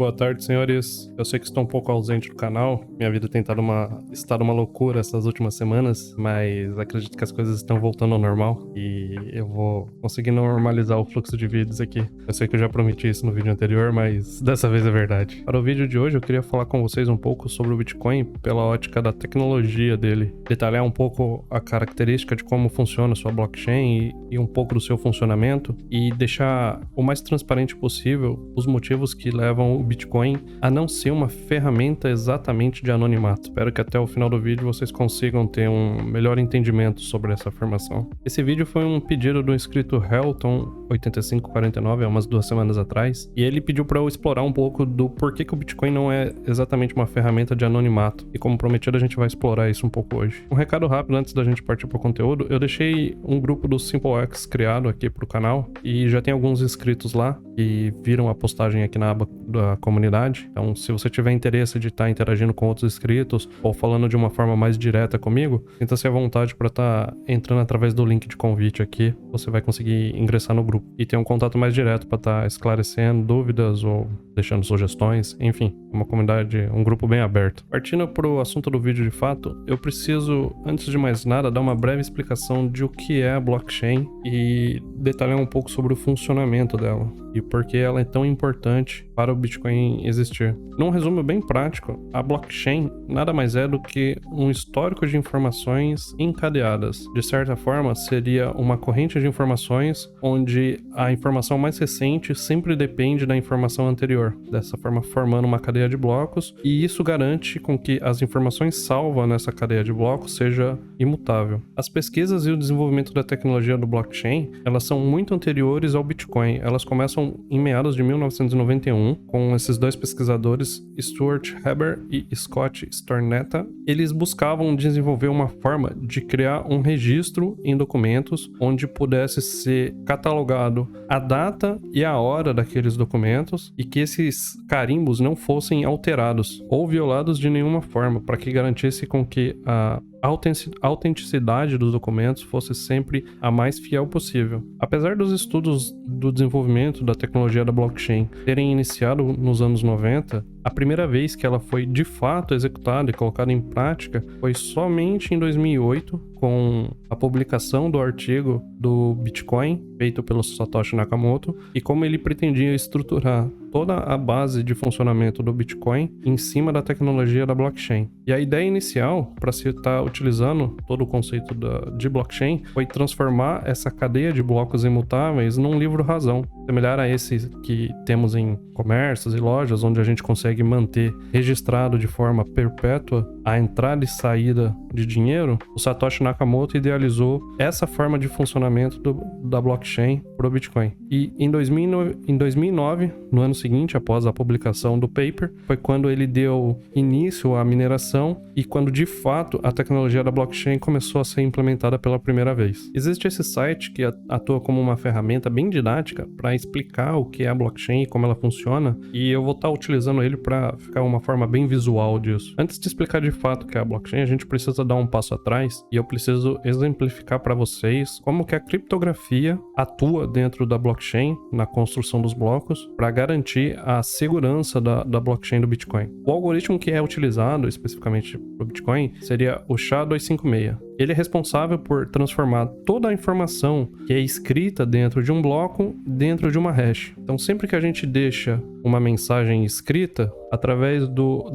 Boa tarde, senhores. Eu sei que estou um pouco ausente do canal. Minha vida tem estado uma loucura essas últimas semanas, mas acredito que as coisas estão voltando ao normal e eu vou conseguir normalizar o fluxo de vídeos aqui. Eu sei que eu já prometi isso no vídeo anterior, mas dessa vez é verdade. Para o vídeo de hoje, eu queria falar com vocês um pouco sobre o Bitcoin pela ótica da tecnologia dele. Detalhar um pouco a característica de como funciona a sua blockchain e um pouco do seu funcionamento e deixar o mais transparente possível os motivos que levam o Bitcoin a não ser uma ferramenta exatamente de anonimato. Espero que até o final do vídeo vocês consigam ter um melhor entendimento sobre essa afirmação. Esse vídeo foi um pedido do inscrito Helton8549 há umas 2 semanas atrás, e ele pediu para eu explorar um pouco do porquê que o Bitcoin não é exatamente uma ferramenta de anonimato, e como prometido a gente vai explorar isso um pouco hoje. Um recado rápido antes da gente partir para o conteúdo: eu deixei um grupo do SimpleX criado aqui pro canal, e já tem alguns inscritos lá que viram a postagem aqui na aba da comunidade. Então, se você tiver interesse de estar interagindo com outros inscritos ou falando de uma forma mais direta comigo, sinta-se à vontade para estar entrando através do link de convite aqui. Você vai conseguir ingressar no grupo e ter um contato mais direto para estar esclarecendo dúvidas ou deixando sugestões. Enfim, uma comunidade, um grupo bem aberto. Partindo para o assunto do vídeo de fato, eu preciso, antes de mais nada, dar uma breve explicação de o que é a blockchain e detalhar um pouco sobre o funcionamento dela e por que ela é tão importante para o Bitcoin existir. Num resumo bem prático, a blockchain nada mais é do que um histórico de informações encadeadas. De certa forma, seria uma corrente de informações onde a informação mais recente sempre depende da informação anterior, dessa forma formando uma cadeia de blocos, e isso garante com que as informações salvas nessa cadeia de blocos seja imutável. As pesquisas e o desenvolvimento da tecnologia do blockchain, elas são muito anteriores ao Bitcoin. Elas começam em meados de 1991, com esses dois pesquisadores, Stuart Haber e Scott Stornetta. Eles buscavam desenvolver uma forma de criar um registro em documentos onde pudesse ser catalogado a data e a hora daqueles documentos e que esses carimbos não fossem alterados ou violados de nenhuma forma, para que garantisse com que a autenticidade dos documentos fosse sempre a mais fiel possível. Apesar dos estudos do desenvolvimento da tecnologia da blockchain terem iniciado nos anos 90, a primeira vez que ela foi de fato executada e colocada em prática foi somente em 2008, com a publicação do artigo do Bitcoin, feito pelo Satoshi Nakamoto, e como ele pretendia estruturar toda a base de funcionamento do Bitcoin em cima da tecnologia da blockchain. E a ideia inicial, para se estar utilizando todo o conceito de blockchain, foi transformar essa cadeia de blocos imutáveis num livro-razão, similar a esse que temos em comércios e lojas, onde a gente consegue manter registrado de forma perpétua a entrada e saída de dinheiro. O Satoshi Nakamoto idealizou essa forma de funcionamento da blockchain para o Bitcoin. E em 2009, no ano seguinte, após a publicação do paper, foi quando ele deu início à mineração e quando de fato a tecnologia da blockchain começou a ser implementada pela primeira vez. Existe esse site que atua como uma ferramenta bem didática para explicar o que é a blockchain e como ela funciona, e eu vou estar utilizando ele para ficar uma forma bem visual disso. Antes de explicar de fato o que é a blockchain, a gente precisa dar um passo atrás e eu preciso exemplificar para vocês como que a criptografia atua dentro da blockchain na construção dos blocos para garantir a segurança da blockchain do Bitcoin. O algoritmo que é utilizado especificamente para o Bitcoin seria o SHA-256. Ele é responsável por transformar toda a informação que é escrita dentro de um bloco dentro de uma hash. Então, sempre que a gente deixa uma mensagem escrita, através do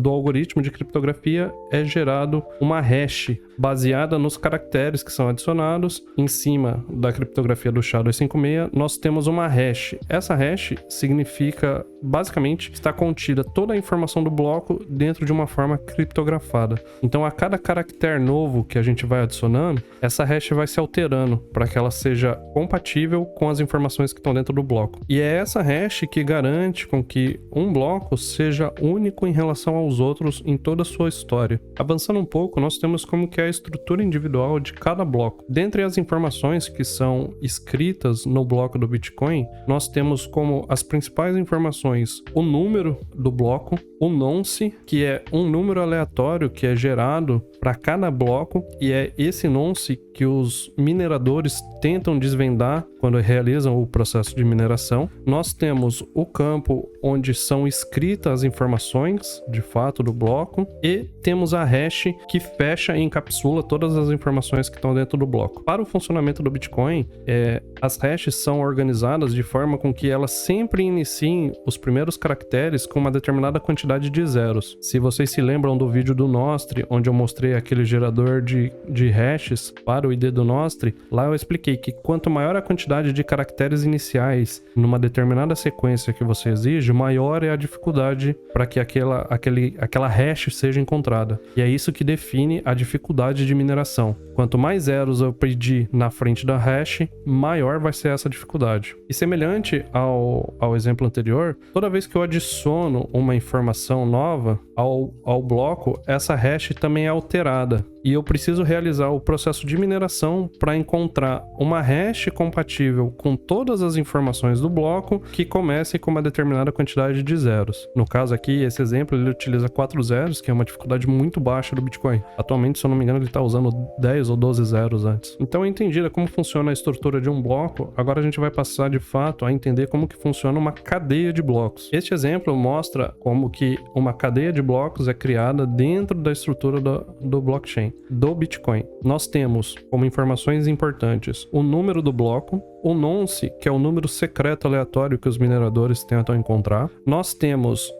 algoritmo de criptografia é gerado uma hash baseada nos caracteres que são adicionados. Em cima da criptografia do SHA-256, nós temos uma hash. Essa hash significa, basicamente, está contida toda a informação do bloco dentro de uma forma criptografada. Então, a cada caractere novo que a gente vai adicionando, essa hash vai se alterando para que ela seja compatível com as informações que estão dentro do bloco. E é essa hash que garante com que um bloco seja único em relação aos outros em toda a sua história. Avançando um pouco, nós temos como que é a estrutura individual de cada bloco. Dentre as informações que são escritas no bloco do Bitcoin, nós temos como as principais informações o número do bloco, o nonce, que é um número aleatório que é gerado para cada bloco, e é esse nonce que os mineradores tentam desvendar quando realizam o processo de mineração. Nós temos o campo onde são escritas as informações de fato do bloco, e temos a hash que fecha e encapsula todas as informações que estão dentro do bloco. Para o funcionamento do Bitcoin, as hashes são organizadas de forma com que elas sempre iniciem os primeiros caracteres com uma determinada quantidade de zeros. Se vocês se lembram do vídeo do Nostr, onde eu mostrei aquele gerador de hashes para o ID do Nostr, lá eu expliquei que quanto maior a quantidade de caracteres iniciais numa determinada sequência que você exige, maior é a dificuldade para que aquela hash seja encontrada. E é isso que define a dificuldade de mineração. Quanto mais zeros eu pedir na frente da hash, maior vai ser essa dificuldade. E semelhante ao exemplo anterior, toda vez que eu adiciono uma informação nova ao bloco, essa hash também é alterada. E eu preciso realizar o processo de mineração para encontrar uma hash compatível com todas as informações do bloco que comece com uma determinada quantidade de zeros. No caso aqui, esse exemplo, ele utiliza 4 zeros, que é uma dificuldade muito baixa do Bitcoin. Atualmente, se eu não me engano, ele está usando 10 ou 12 zeros antes. Então, entendida como funciona a estrutura de um bloco, agora a gente vai passar de fato a entender como que funciona uma cadeia de blocos. Este exemplo mostra como que uma cadeia de blocos é criada dentro da estrutura do blockchain, do Bitcoin. Nós temos como informações importantes o número do bloco, o nonce, que é o número secreto aleatório que os mineradores tentam encontrar. Nós temos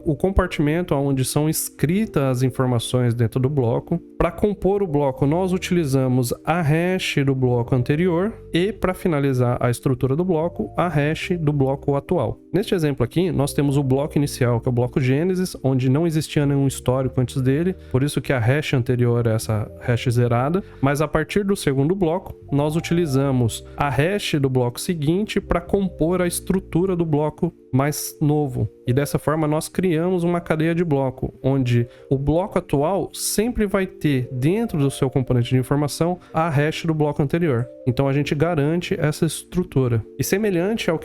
o compartimento onde são escritas as informações dentro do bloco. Para compor o bloco, nós utilizamos a hash do bloco anterior e, para finalizar a estrutura do bloco, a hash do bloco atual. Neste exemplo aqui, nós temos o bloco inicial, que é o bloco Gênesis, onde não existia nenhum histórico antes dele, por isso que a hash anterior é essa hash zerada. Mas a partir do segundo bloco, nós utilizamos a hash do bloco seguinte para compor a estrutura do bloco mais novo. E dessa forma nós criamos uma cadeia de bloco, onde o bloco atual sempre vai ter dentro do seu componente de informação a hash do bloco anterior. Então a gente garante essa estrutura. E semelhante ao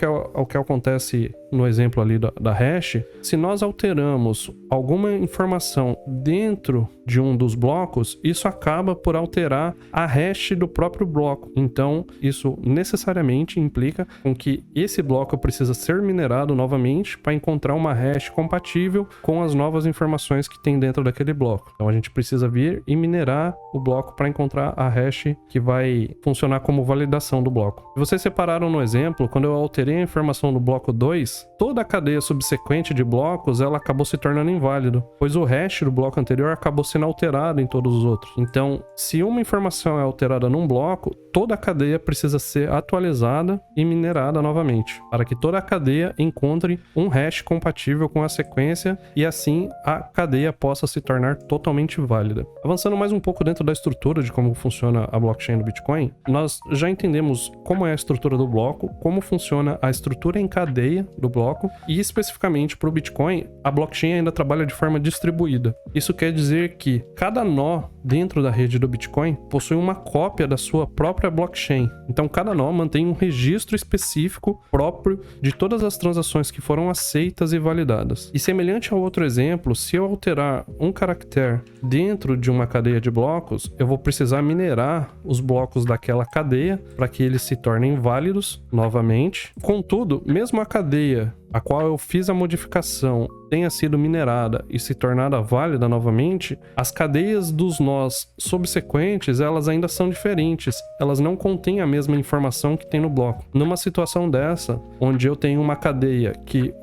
que acontece no exemplo ali da hash, se nós alteramos alguma informação dentro de um dos blocos, isso acaba por alterar a hash do próprio bloco. Então isso necessariamente implica com que esse bloco precisa ser minerado novamente para encontrar uma hash compatível com as novas informações que tem dentro daquele bloco. Então a gente precisa vir e minerar o bloco para encontrar a hash que vai funcionar como validação do bloco. Vocês separaram no exemplo, quando eu alterei a informação do bloco 2, toda a cadeia subsequente de blocos ela acabou se tornando inválido, pois o hash do bloco anterior acabou sendo alterado em todos os outros. Então, se uma informação é alterada num bloco, toda a cadeia precisa ser atualizada e minerada novamente, para que toda a cadeia encontre um hash compatível com a sequência e assim a cadeia possa se tornar totalmente válida. Avançando mais um pouco dentro da estrutura de como funciona a blockchain do Bitcoin, nós já entendemos como é a estrutura do bloco, como funciona a estrutura em cadeia do bloco e especificamente para o Bitcoin, a blockchain ainda trabalha de forma distribuída. Isso quer dizer que cada nó dentro da rede do Bitcoin possui uma cópia da sua própria blockchain. Então cada nó mantém um registro específico próprio de todas as transações que foram aceitas e validadas. E semelhante ao outro exemplo, se eu alterar um caractere dentro de uma cadeia de blocos, eu vou precisar minerar os blocos daquela cadeia para que eles se tornem válidos novamente. Contudo, mesmo a cadeia a qual eu fiz a modificação tenha sido minerada e se tornada válida novamente, as cadeias dos nós subsequentes, elas ainda são diferentes. Elas não contêm a mesma informação que tem no bloco. Numa situação dessa, onde eu tenho uma cadeia que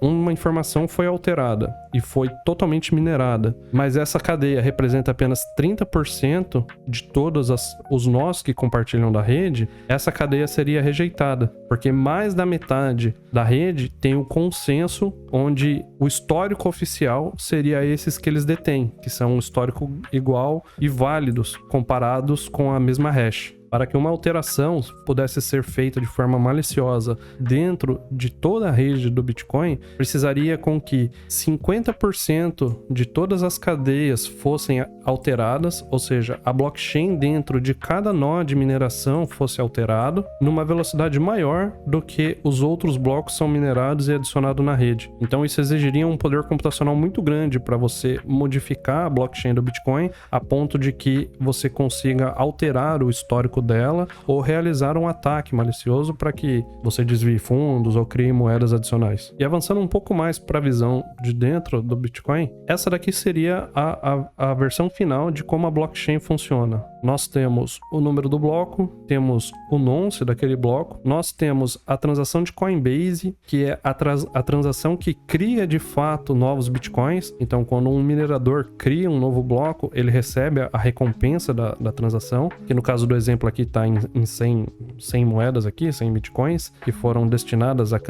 uma informação foi alterada e foi totalmente minerada, mas essa cadeia representa apenas 30% de todos os nós que compartilham da rede, essa cadeia seria rejeitada, porque mais da metade da rede tem o consenso onde o histórico oficial seria esses que eles detêm, que são um histórico igual e válidos comparados com a mesma hash. para que uma alteração pudesse ser feita de forma maliciosa dentro de toda a rede do Bitcoin, precisaria com que 50% de todas as cadeias fossem alteradas, ou seja, a blockchain dentro de cada nó de mineração fosse alterado numa velocidade maior do que os outros blocos são minerados e adicionados na rede. Então isso exigiria um poder computacional muito grande para você modificar a blockchain do Bitcoin a ponto de que você consiga alterar o histórico dela ou realizar um ataque malicioso para que você desvie fundos ou crie moedas adicionais. E avançando um pouco mais para a visão de dentro do Bitcoin, essa daqui seria a versão final de como a blockchain funciona. Nós temos o número do bloco, temos o nonce daquele bloco, nós temos a transação de Coinbase, que é a transação que cria de fato novos bitcoins. Então, quando um minerador cria um novo bloco, ele recebe a recompensa da transação, que no caso do exemplo aqui está em 100 moedas aqui, 100 bitcoins, que foram destinadas à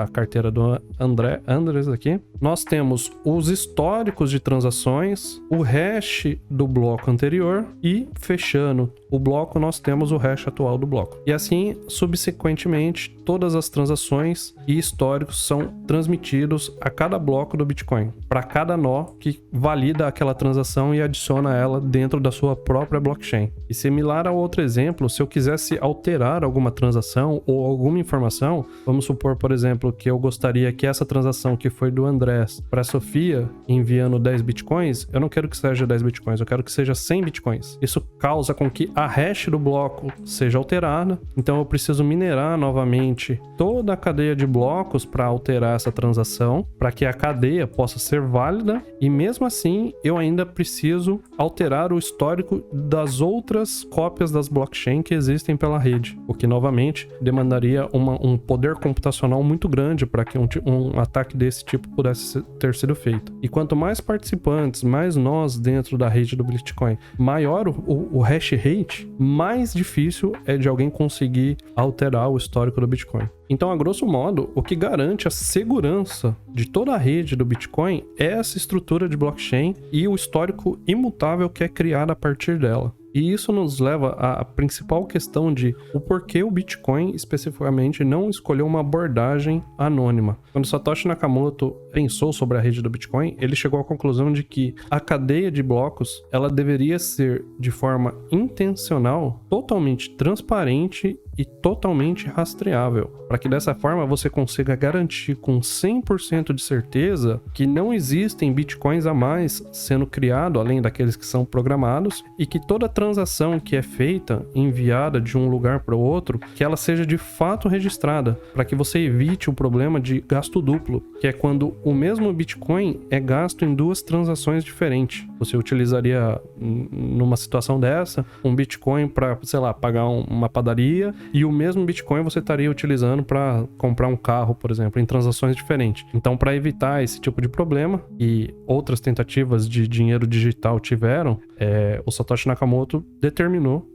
carteira do Andrés aqui. Nós temos os históricos de transações, o hash do bloco anterior e, fechando o bloco, nós temos o hash atual do bloco. E assim, subsequentemente, todas as transações e históricos são transmitidos a cada bloco do Bitcoin, para cada nó que valida aquela transação e adiciona ela dentro da sua própria blockchain. E similar ao outro exemplo, se eu quisesse alterar alguma transação ou alguma informação, vamos supor, por exemplo, que eu gostaria que essa transação que foi do Andrés para a Sofia, enviando 10 bitcoins, eu não quero que seja 10 bitcoins, eu quero que seja 100 bitcoins. Isso causa com que a hash do bloco seja alterada, então eu preciso minerar novamente toda a cadeia de blocos para alterar essa transação, para que a cadeia possa ser válida, e mesmo assim eu ainda preciso alterar o histórico das outras cópias das blockchain que existem pela rede, o que novamente demandaria um poder computacional muito grande para que um ataque desse tipo pudesse ter sido feito. E quanto mais participantes, mais nós dentro da rede do Bitcoin, maior o hash rate, mais difícil é de alguém conseguir alterar o histórico do Bitcoin. Então, a grosso modo, o que garante a segurança de toda a rede do Bitcoin é essa estrutura de blockchain e o histórico imutável que é criado a partir dela. E isso nos leva à principal questão de o porquê o Bitcoin especificamente não escolheu uma abordagem anônima. Quando Satoshi Nakamoto pensou sobre a rede do Bitcoin, ele chegou à conclusão de que a cadeia de blocos ela deveria ser de forma intencional, totalmente transparente e totalmente rastreável, para que dessa forma você consiga garantir com 100% de certeza que não existem bitcoins a mais sendo criado além daqueles que são programados, e que toda transação que é feita, enviada de um lugar para o outro, que ela seja de fato registrada, para que você evite o problema de gasto duplo, que é quando o mesmo bitcoin é gasto em duas transações diferentes. Você utilizaria numa situação dessa um bitcoin para, sei lá, pagar uma padaria, e o mesmo Bitcoin você estaria utilizando para comprar um carro, por exemplo, em transações diferentes. Então, para evitar esse tipo de problema, e outras tentativas de dinheiro digital tiveram, o Satoshi Nakamoto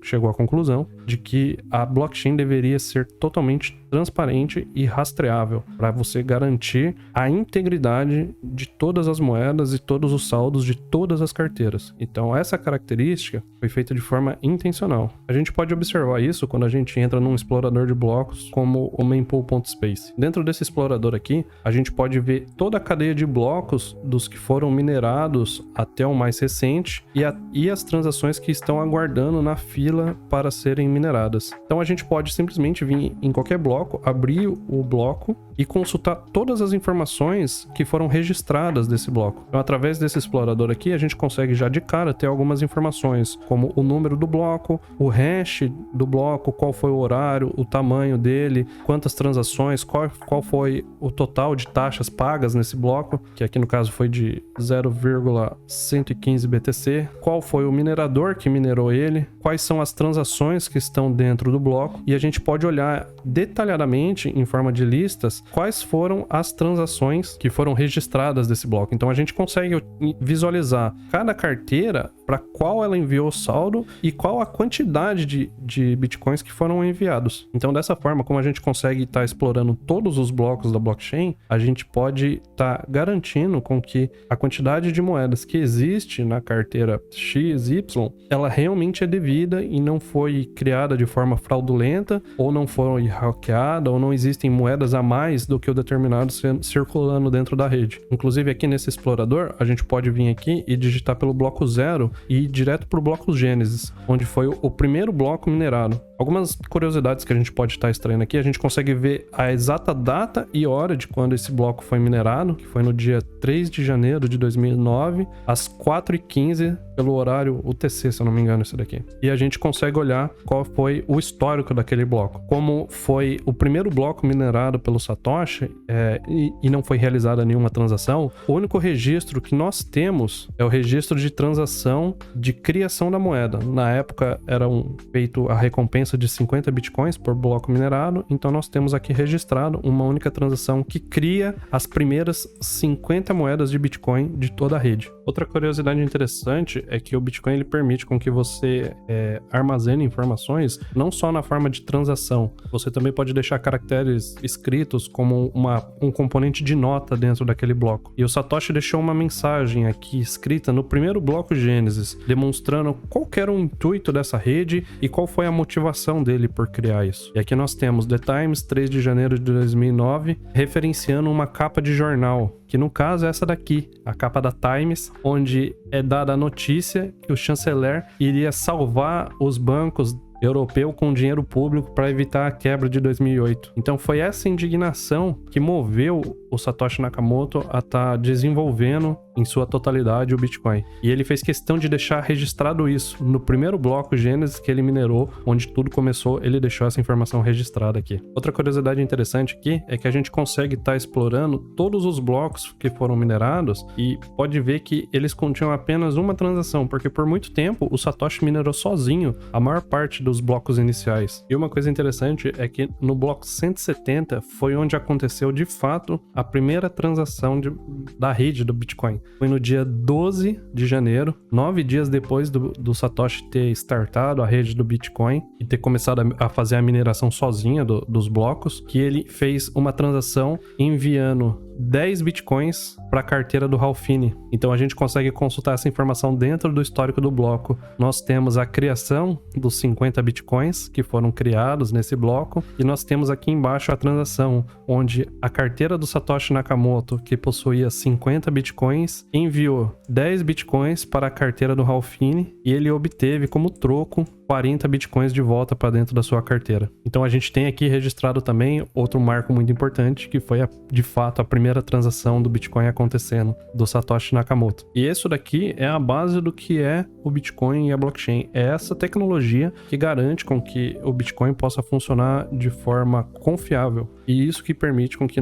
chegou à conclusão de que a blockchain deveria ser totalmente transparente e rastreável, para você garantir a integridade de todas as moedas e todos os saldos de todas as carteiras. Então, essa característica foi feita de forma intencional. A gente pode observar isso quando a gente entra num explorador de blocos como o mempool.space. Dentro desse explorador aqui, a gente pode ver toda a cadeia de blocos dos que foram minerados até o mais recente e as transações que estão aguardando na fila para serem mineradas. Então, a gente pode simplesmente vir em qualquer bloco, abrir o bloco e consultar todas as informações que foram registradas desse bloco. Então, através desse explorador aqui, a gente consegue já de cara ter algumas informações, como o número do bloco, o hash do bloco, qual foi o horário, o tamanho dele, quantas transações, qual foi o total de taxas pagas nesse bloco, que aqui no caso foi de 0,115 BTC, qual foi o minerador que minerou ele, quais são as transações que estão dentro do bloco, e a gente pode olhar detalhadamente, em forma de listas, quais foram as transações que foram registradas desse bloco. Então a gente consegue visualizar cada carteira para qual ela enviou o saldo e qual a quantidade de bitcoins que foram enviados. Então, dessa forma, como a gente consegue estar explorando todos os blocos da blockchain, a gente pode estar garantindo com que a quantidade de moedas que existe na carteira XY, ela realmente é devida e não foi criada de forma fraudulenta, ou não foi hackeada, ou não existem moedas a mais do que o determinado circulando dentro da rede. Inclusive, aqui nesse explorador, a gente pode vir aqui e digitar pelo bloco 0 e ir direto para o bloco Gênesis, onde foi o primeiro bloco minerado. Algumas curiosidades que a gente pode estar extraindo aqui, a gente consegue ver a exata data e hora de quando esse bloco foi minerado, que foi no dia 3 de janeiro de 2009, às 4h15, pelo horário UTC, se eu não me engano, esse daqui. E a gente consegue olhar qual foi o histórico daquele bloco. Como foi o primeiro bloco minerado pelo Satoshi e não foi realizada nenhuma transação, o único registro que nós temos é o registro de transação de criação da moeda. Na época, era feito a recompensa de 50 bitcoins por bloco minerado, então nós temos aqui registrado uma única transação que cria as primeiras 50 moedas de Bitcoin de toda a rede. Outra curiosidade interessante é que o Bitcoin ele permite com que você armazene informações não só na forma de transação, você também pode deixar caracteres escritos como um componente de nota dentro daquele bloco. E o Satoshi deixou uma mensagem aqui escrita no primeiro bloco Gênesis, demonstrando qual que era o intuito dessa rede e qual foi a motivação dele por criar isso. E aqui nós temos The Times, 3 de janeiro de 2009, referenciando uma capa de jornal, que no caso é essa daqui, a capa da Times, onde é dada a notícia que o chanceler iria salvar os bancos europeu com dinheiro público para evitar a quebra de 2008. Então foi essa indignação que moveu o Satoshi Nakamoto a estar desenvolvendo em sua totalidade o Bitcoin. E ele fez questão de deixar registrado isso no primeiro bloco Gênesis que ele minerou, onde tudo começou, ele deixou essa informação registrada aqui. Outra curiosidade interessante aqui é que a gente consegue estar explorando todos os blocos que foram minerados e pode ver que eles continham apenas uma transação, porque por muito tempo o Satoshi minerou sozinho a maior parte dos blocos iniciais. E uma coisa interessante é que no bloco 170 foi onde aconteceu de fato a primeira transação da rede do Bitcoin. Foi no dia 12 de janeiro, 9 dias depois do Satoshi ter startado a rede do Bitcoin e ter começado a fazer a mineração sozinha dos blocos, que ele fez uma transação enviando 10 bitcoins para a carteira do Ralphine. Então a gente consegue consultar essa informação dentro do histórico do bloco. Nós temos a criação dos 50 bitcoins que foram criados nesse bloco e nós temos aqui embaixo a transação onde a carteira do Satoshi Nakamoto, que possuía 50 bitcoins, enviou 10 bitcoins para a carteira do Ralphine e ele obteve como troco 40 bitcoins de volta para dentro da sua carteira. Então a gente tem aqui registrado também outro marco muito importante, que foi de fato a primeira transação do Bitcoin acontecendo, do Satoshi Nakamoto. E isso daqui é a base do que é o Bitcoin e a blockchain. É essa tecnologia que garante com que o Bitcoin possa funcionar de forma confiável. E isso que permite com que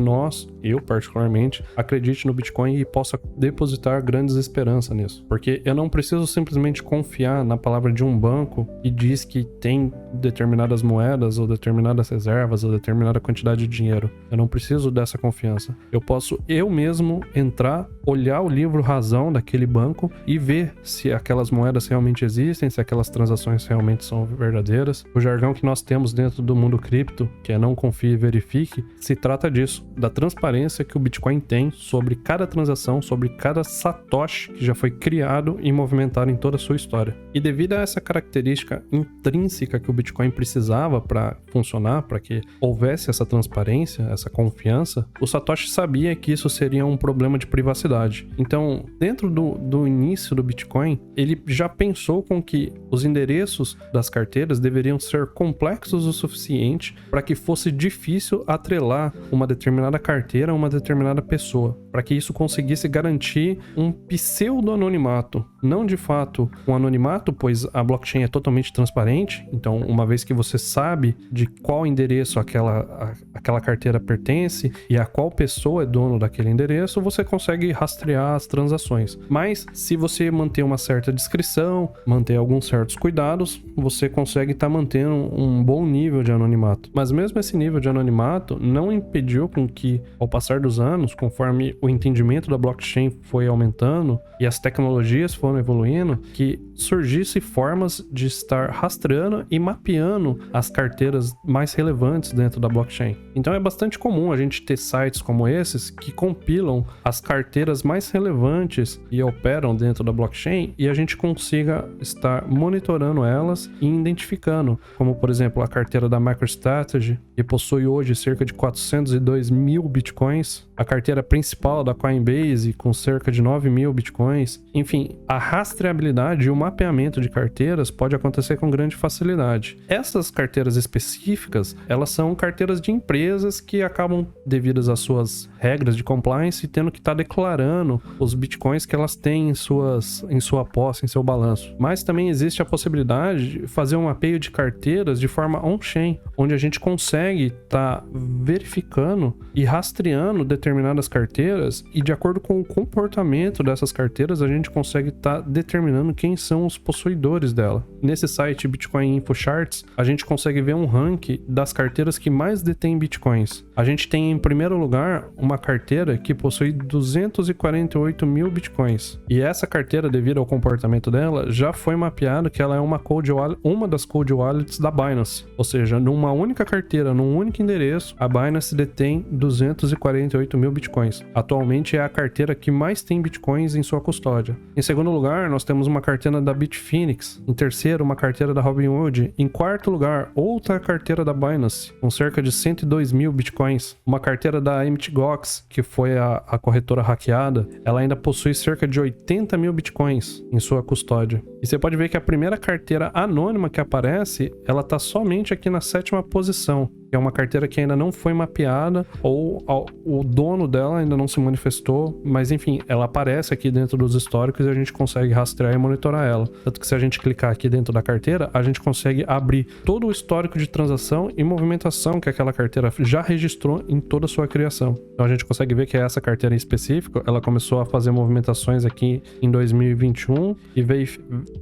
eu particularmente, acredite no Bitcoin e possa depositar grandes esperanças nisso. Porque eu não preciso simplesmente confiar na palavra de um banco que diz que tem determinadas moedas ou determinadas reservas ou determinada quantidade de dinheiro. Eu não preciso dessa confiança. Eu posso eu mesmo entrar, olhar o livro razão daquele banco e ver se aquelas moedas realmente existem, se aquelas transações realmente são verdadeiras. O jargão que nós temos dentro do mundo cripto, que é não confie e verifique, se trata disso, da transparência que o Bitcoin tem sobre cada transação, sobre cada satoshi que já foi criado e movimentado em toda a sua história. E devido a essa característica intrínseca que o Bitcoin precisava para funcionar, para que houvesse essa transparência, essa confiança, o Satoshi sabia que isso seria um problema de privacidade. Então, dentro do início do Bitcoin, ele já pensou com que os endereços das carteiras deveriam ser complexos o suficiente para que fosse difícil atrelar uma determinada carteira a uma determinada pessoa, para que isso conseguisse garantir um pseudo-anonimato. Não de fato um anonimato, pois a blockchain é totalmente transparente, então uma vez que você sabe de qual endereço aquela carteira pertence e a qual pessoa é dono daquele endereço, você consegue rastrear as transações. Mas se você manter uma certa discrição, manter alguns certos cuidados, você consegue estar mantendo um bom nível de anonimato. Mas mesmo esse nível de anonimato não impediu com que, ao passar dos anos, conforme o entendimento da blockchain foi aumentando e as tecnologias foram evoluindo, que surgisse formas de estar rastreando e mapeando as carteiras mais relevantes dentro da blockchain. Então é bastante comum a gente ter sites como esses que compilam as carteiras mais relevantes e operam dentro da blockchain e a gente consiga estar monitorando elas e identificando, como por exemplo a carteira da MicroStrategy, que possui hoje cerca de 402 mil bitcoins, a carteira principal da Coinbase com cerca de 9 mil bitcoins. Enfim, a rastreabilidade e o mapeamento de carteiras pode acontecer com grande facilidade. Essas carteiras específicas, elas são carteiras de empresas que acabam, devidas às suas regras de compliance, tendo que estar declarando os bitcoins que elas têm em sua posse, em seu balanço. Mas também existe a possibilidade de fazer um mapeio de carteiras de forma on-chain, onde a gente consegue estar verificando e rastreando determinadas carteiras e, de acordo com o comportamento dessas carteiras, a gente consegue estar determinando quem são os possuidores dela. Nesse site Bitcoin Info Charts, a gente consegue ver um ranking das carteiras que mais detêm bitcoins. A gente tem em primeiro lugar uma carteira que possui 248 mil bitcoins. E essa carteira, devido ao comportamento dela, já foi mapeado que ela é uma das cold wallets da Binance. Ou seja, numa única carteira, num único endereço, a Binance detém 248 mil bitcoins. Atualmente é a carteira que mais tem bitcoins em sua custódia. Em segundo lugar, nós temos uma carteira da Bitfinex. Em terceiro, uma carteira da Robinhood. Em quarto lugar, outra carteira da Binance, com cerca de 102 mil bitcoins. Uma carteira da Mt. Gox, que foi a corretora hackeada, ela ainda possui cerca de 80 mil bitcoins em sua custódia. E você pode ver que a primeira carteira anônima que aparece, ela está somente aqui na 7ª posição. Que é uma carteira que ainda não foi mapeada ou o dono dela ainda não se manifestou, mas enfim, ela aparece aqui dentro dos históricos e a gente consegue rastrear e monitorar ela. Tanto que se a gente clicar aqui dentro da carteira, a gente consegue abrir todo o histórico de transação e movimentação que aquela carteira já registrou em toda a sua criação. Então a gente consegue ver que essa carteira em específico, ela começou a fazer movimentações aqui em 2021 e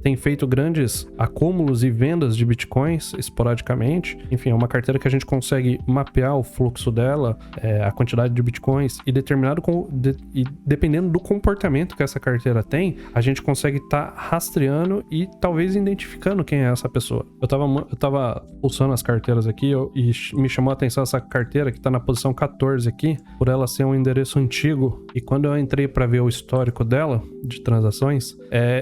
tem feito grandes acúmulos e vendas de bitcoins esporadicamente. Enfim, é uma carteira que a gente consegue mapear o fluxo dela, a quantidade de bitcoins e dependendo do comportamento que essa carteira tem, a gente consegue estar rastreando e talvez identificando quem é essa pessoa. Eu tava pulsando as carteiras aqui e me chamou a atenção essa carteira que tá na posição 14 aqui, por ela ser um endereço antigo, e quando eu entrei para ver o histórico dela de transações,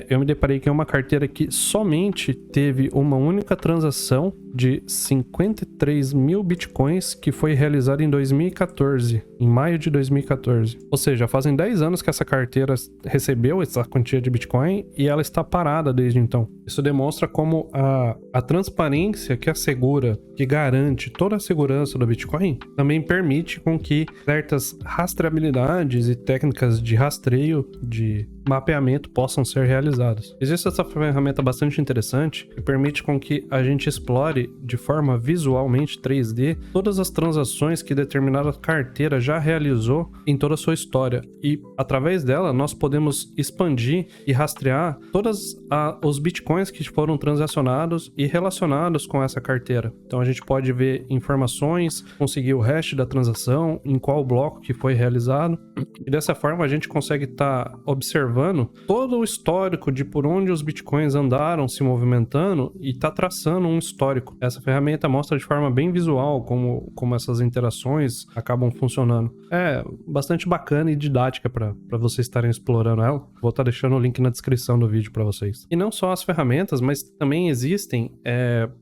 eu me deparei que é uma carteira que somente teve uma única transação de 53 mil bitcoins que foi realizada em 2014, em maio de 2014. Ou seja, fazem 10 anos que essa carteira recebeu essa quantia de bitcoin e ela está parada desde então. Isso demonstra como a transparência que assegura, que garante toda a segurança do Bitcoin, também permite com que certas rastreabilidades e técnicas de rastreio, de mapeamento possam ser realizadas. Existe essa ferramenta bastante interessante que permite com que a gente explore de forma visualmente 3D todas as transações que determinada carteira já realizou em toda a sua história, e através dela nós podemos expandir e rastrear todos os bitcoins que foram transacionados e relacionados com essa carteira. Então a gente pode ver informações, conseguir o hash da transação, em qual bloco que foi realizado, e dessa forma a gente consegue estar observando todo o histórico de por onde os bitcoins andaram se movimentando e tá traçando um histórico. Essa ferramenta mostra de forma bem visual como essas interações acabam funcionando. É bastante bacana e didática para vocês estarem explorando ela. Vou estar deixando o link na descrição do vídeo para vocês. E não só as ferramentas, mas também existem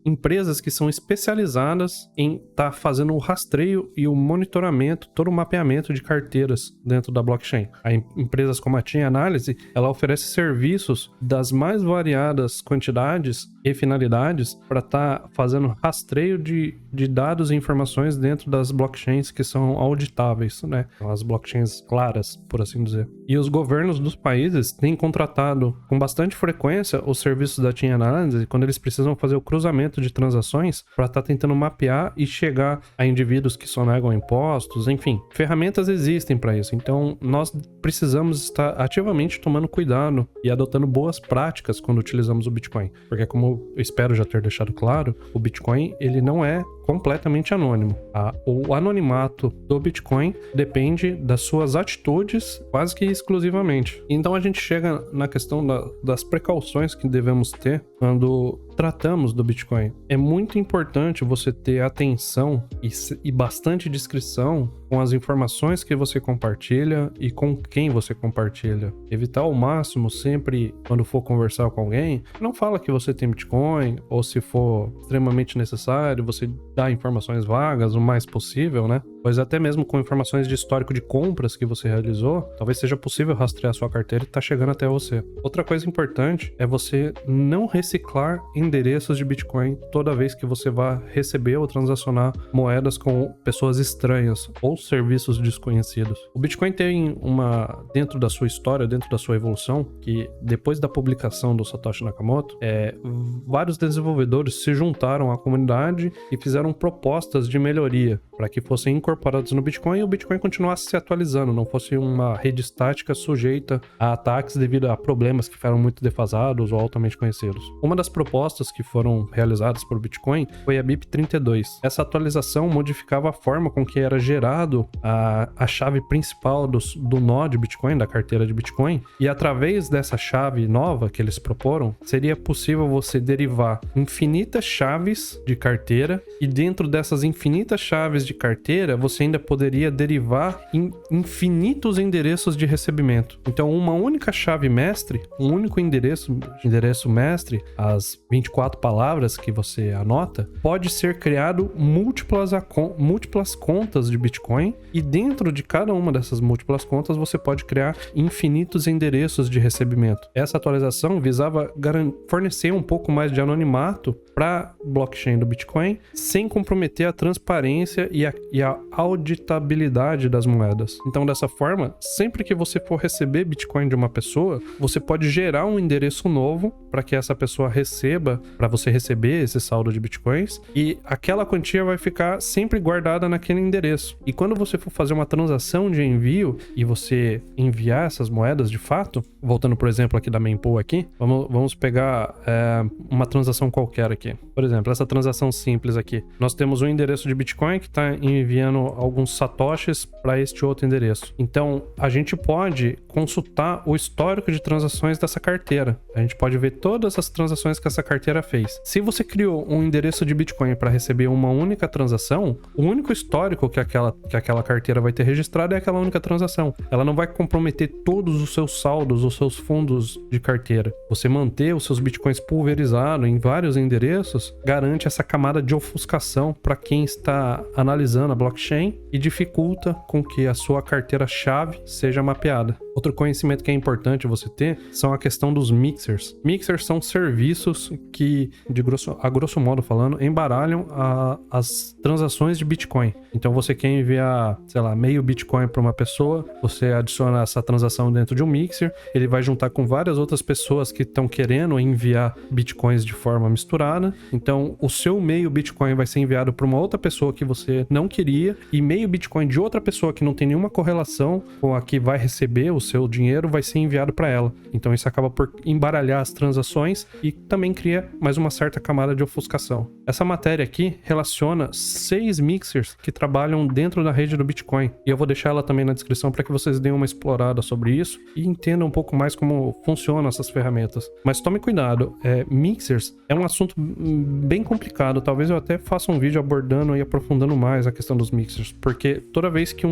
empresas que são especializadas em estar fazendo o rastreio e o monitoramento, todo o mapeamento de carteiras dentro da blockchain. Empresas como a Chainalysis, ela oferece serviços das mais variadas quantidades e finalidades para estar fazendo rastreio de dados e informações dentro das blockchains que são auditáveis, né? As blockchains claras, por assim dizer. E os governos dos países têm contratado com bastante frequência os serviços da Chainalysis quando eles precisam fazer o cruzamento de transações para estar tentando mapear e chegar a indivíduos que sonegam impostos, enfim. Ferramentas existem para isso, então nós precisamos estar ativamente tomando cuidado e adotando boas práticas quando utilizamos o Bitcoin. Porque como eu espero já ter deixado claro, o Bitcoin ele não é completamente anônimo. Tá? O anonimato do Bitcoin depende das suas atitudes quase que exclusivamente. Então a gente chega na questão das precauções que devemos ter quando tratamos do Bitcoin. É muito importante você ter atenção e bastante discrição com as informações que você compartilha e com quem você compartilha. Evitar ao máximo sempre, quando for conversar com alguém, não fala que você tem Bitcoin, ou se for extremamente necessário, você dá informações vagas o mais possível, né? Pois até mesmo com informações de histórico de compras que você realizou, talvez seja possível rastrear sua carteira e tá chegando até você. Outra coisa importante é você não reciclar endereços de Bitcoin toda vez que você vai receber ou transacionar moedas com pessoas estranhas ou serviços desconhecidos. O Bitcoin tem dentro da sua história, dentro da sua evolução, que depois da publicação do Satoshi Nakamoto, vários desenvolvedores se juntaram à comunidade e fizeram propostas de melhoria para que fossem incorporados no Bitcoin e o Bitcoin continuasse se atualizando, não fosse uma rede estática sujeita a ataques devido a problemas que foram muito defasados ou altamente conhecidos. Uma das propostas que foram realizadas por Bitcoin foi a BIP32. Essa atualização modificava a forma com que era gerado a chave principal do nó de Bitcoin, da carteira de Bitcoin, e através dessa chave nova que eles proporam, seria possível você derivar infinitas chaves de carteira e dentro dessas infinitas chaves de carteira, você ainda poderia derivar infinitos endereços de recebimento. Então, uma única chave mestre, um único endereço mestre, as 24 palavras que você anota, pode ser criado múltiplas contas de Bitcoin e dentro de cada uma dessas múltiplas contas você pode criar infinitos endereços de recebimento. Essa atualização visava fornecer um pouco mais de anonimato para blockchain do Bitcoin sem comprometer a transparência e a auditabilidade das moedas. Então, dessa forma, sempre que você for receber Bitcoin de uma pessoa, você pode gerar um endereço novo para que essa pessoa receba, para você receber esse saldo de Bitcoins, e aquela quantia vai ficar sempre guardada naquele endereço. E quando você for fazer uma transação de envio e você enviar essas moedas de fato, voltando por exemplo aqui da mempool aqui, vamos pegar uma transação qualquer aqui. Por exemplo, essa transação simples aqui. Nós temos um endereço de Bitcoin que está enviando alguns satoshis para este outro endereço. Então, a gente pode consultar o histórico de transações dessa carteira. A gente pode ver todas as transações que essa carteira fez. Se você criou um endereço de Bitcoin para receber uma única transação, o único histórico que aquela carteira vai ter registrado é aquela única transação. Ela não vai comprometer todos os seus saldos, os seus fundos de carteira. Você manter os seus Bitcoins pulverizados em vários endereços garante essa camada de ofuscação para quem está analisando a blockchain e dificulta com que a sua carteira-chave seja mapeada. Outro conhecimento que é importante você ter são a questão dos mixers. Mixers são serviços que, a grosso modo falando, embaralham as transações de Bitcoin. Então você quer enviar, sei lá, meio Bitcoin para uma pessoa, você adiciona essa transação dentro de um mixer, ele vai juntar com várias outras pessoas que estão querendo enviar Bitcoins de forma misturada. Então o seu meio Bitcoin vai ser enviado para uma outra pessoa que você não queria e meio Bitcoin de outra pessoa que não tem nenhuma correlação com a que vai receber o seu dinheiro vai ser enviado para ela. Então isso acaba por embaralhar as transações e também cria mais uma certa camada de ofuscação. Essa matéria aqui relaciona 6 mixers que trabalham dentro da rede do Bitcoin. E eu vou deixar ela também na descrição para que vocês deem uma explorada sobre isso e entendam um pouco mais como funcionam essas ferramentas. Mas tome cuidado, mixers é um assunto bem complicado. Talvez eu até faça um vídeo abordando e aprofundando mais a questão dos mixers, porque toda vez que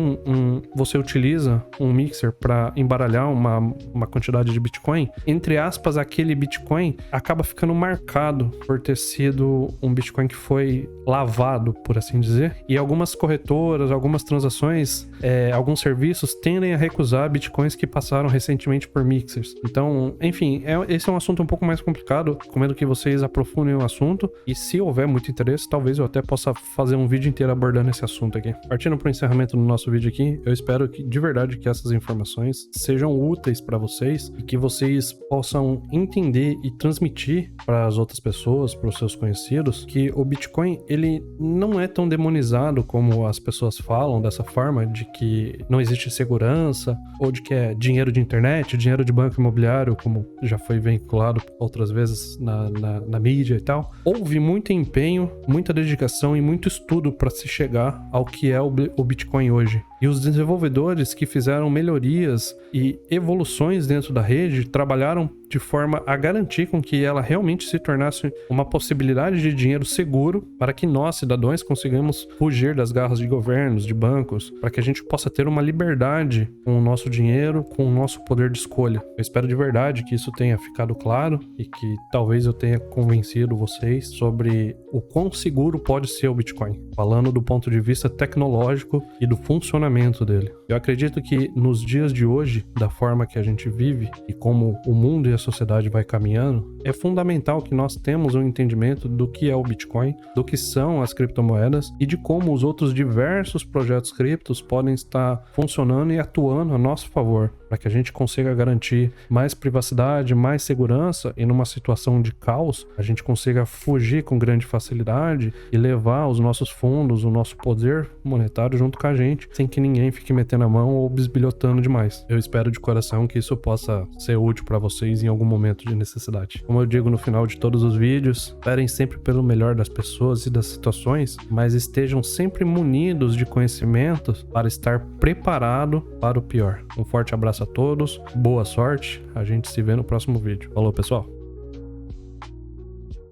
você utiliza um mixer para embaralhar uma quantidade de Bitcoin, entre aspas, aquele Bitcoin acaba ficando marcado por ter sido um Bitcoin que foi lavado, por assim dizer, e algumas corretoras, algumas transações, alguns serviços tendem a recusar Bitcoins que passaram recentemente por mixers. Então, enfim, esse é um assunto um pouco mais complicado, recomendo que vocês aprofundem o assunto, e se houver muito interesse, talvez eu até possa fazer um vídeo inteiro abordando esse assunto aqui. Partindo para o encerramento do nosso vídeo aqui, eu espero que, de verdade, que essas informações sejam úteis para vocês e que vocês possam entender e transmitir para as outras pessoas, para os seus conhecidos, que o Bitcoin ele não é tão demonizado como as pessoas falam, dessa forma de que não existe segurança ou de que é dinheiro de internet, dinheiro de banco imobiliário, como já foi vinculado outras vezes na mídia e tal. Houve muito empenho, muita dedicação e muito estudo para se chegar ao que é o Bitcoin hoje. E os desenvolvedores que fizeram melhorias e evoluções dentro da rede trabalharam de forma a garantir com que ela realmente se tornasse uma possibilidade de dinheiro seguro para que nós, cidadãos, consigamos fugir das garras de governos, de bancos, para que a gente possa ter uma liberdade com o nosso dinheiro, com o nosso poder de escolha. Eu espero de verdade que isso tenha ficado claro e que talvez eu tenha convencido vocês sobre o quão seguro pode ser o Bitcoin, falando do ponto de vista tecnológico e do funcionamento dele. Eu acredito que nos dias de hoje, da forma que a gente vive e como o mundo e a sociedade vai caminhando, é fundamental que nós temos um entendimento do que é o Bitcoin, do que são as criptomoedas e de como os outros diversos projetos criptos podem estar funcionando e atuando a nosso favor, para que a gente consiga garantir mais privacidade, mais segurança e numa situação de caos, a gente consiga fugir com grande facilidade e levar os nossos fundos, o nosso poder monetário junto com a gente, sem que ninguém fique metendo a mão ou bisbilhotando demais. Eu espero de coração que isso possa ser útil para vocês em algum momento de necessidade. Como eu digo no final de todos os vídeos, esperem sempre pelo melhor das pessoas e das situações, mas estejam sempre munidos de conhecimentos para estar preparado para o pior. Um forte abraço a todos, boa sorte, a gente se vê no próximo vídeo. Falou, pessoal!